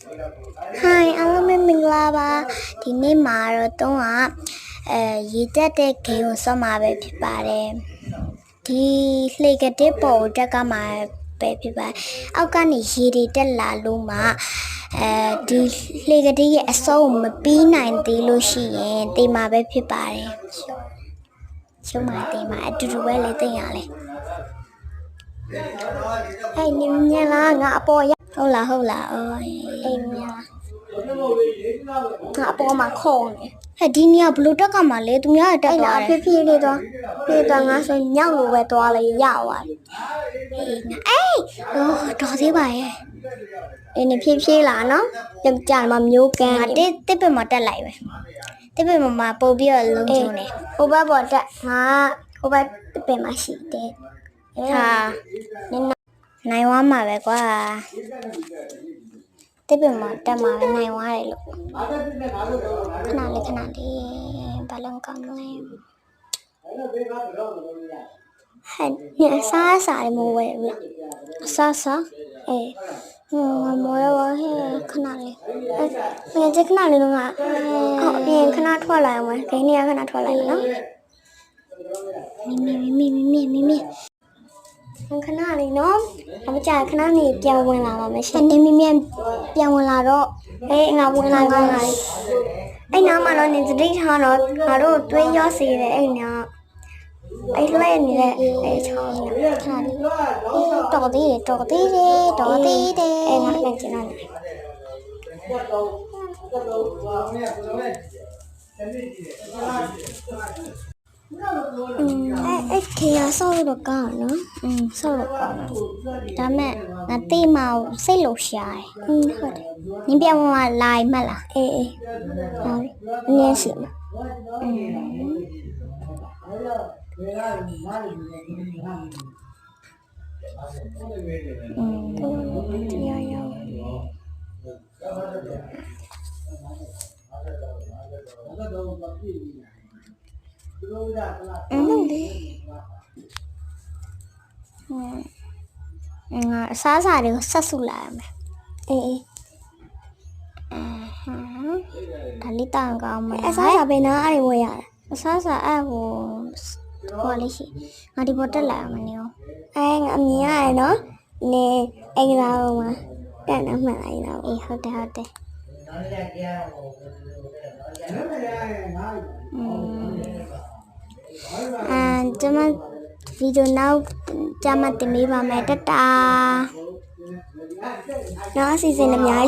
Hi အားလုံးပဲမင်္ဂလာပါဒီနေ့မှာတော့ရေတက်တဲ့ဂိမ်းကိုဆော့မှာပဲဖြစ်ပါတယ်ဒီလှေကတစ်ပေါ်တက်ကမှာပဲဖြစ်ပါတယ်အောက်ကနေရေတွေတက်လာလို့မှဒီလှေကတစ်ရဲ့အဆုံးမပြီးနိုင်သေးလို့ရှိရင်တေးမှာပဲဖြစ်ပါတယ်ရှုံးမှာတေးမှာအတူတူပဲလေသိရလေအဲ့နင်းမြလားငါအပေါ်ရဟုတ်လားအိမ်မြငါအပေါ်မှာခုံနေဟဲ့ဒီနေရာဘလို့တက်ကမှာလေသူများတက်သွားတယ်ဖြည်းလေးတော့ငါဆိုညောက်လို့ပဲသွားလေရသွားအေးတော်သေးပါရဲ့အေးနေဖြည်းလာနော်ကြောက်ကြမှာမျိုးကန်ငါတစ်ပင်မှာတက်လိုက်ပဲတစ်ပင်မှာပို့ပြီးတော့လုံးချုံနေဟိုဘက်ပေါ်တက်ငါဟိုဘက်တစ်ပင်မှာရှိတယ်ဟာနိုင်ဝါမှာပဲကွာတစ်ပင်မှာတက်မှာပဲနိုင်ဝါတယ်လို့ခဏလေးဘာလုံးကောင်းလဲဟဲ့ညစားမိုးဝဲဘူးစားအေးမောရဝဟဲ့ခဏလေးခဏလေးတော့ငါအပြင်ခဏထွက်လာအောင်မယ်ဂိမ်းနေရခဏထွက်လိုက်နော်မီခဏလေးနော်အမကြခဏနေပြန်ဝင်လာပါမယ်ရှင်နေမိပြန်ဝင်လာတော့ငါဝင်လာကောင်းလာအဲ့နားမှာတော့နေသတိထားတော့ငါတို့သွေးရောစီတယ်အဲ့နားအဲ့လှဲ့နေတဲ့အဲ့ချောင်းခဏလေးတော်သေးတယ်အဲ့ငါလည်းကျန်နေအဲ့ခေရဆောက်တော့ကောင်းနော်ဆောက်တော့ကောင်းဒါမဲ့ငါတိမအောင်စိတ်လို့ရှာတယ်ဟုတ်တယ်နင်းပြောင်းလာလိုက်မလားအေးဟုတ်အနည်းစီမတရားရောက်ငါအစားတွေကိုဆက်စုလာရမယ်အေးဒါလေးတောင်းကောင်းမယ်အစားပဲနားအဲ့ဝယ်ရတယ်အစားအဲ့ဟိုလေးရှိငါဒီပေါ်တက်လာရမယ်နော်ငါအမြင်ရတယ်နော်နေအင်္ဂလာပေါ်မှာတက်နေမှန်လိုက်တော့အေးဟုတ်တယ်ကျွန်မဗီဒီယိုနောက်ကြမှာတင်ပေးပါမယ်တတာနောက်အစီအစဉ်အများ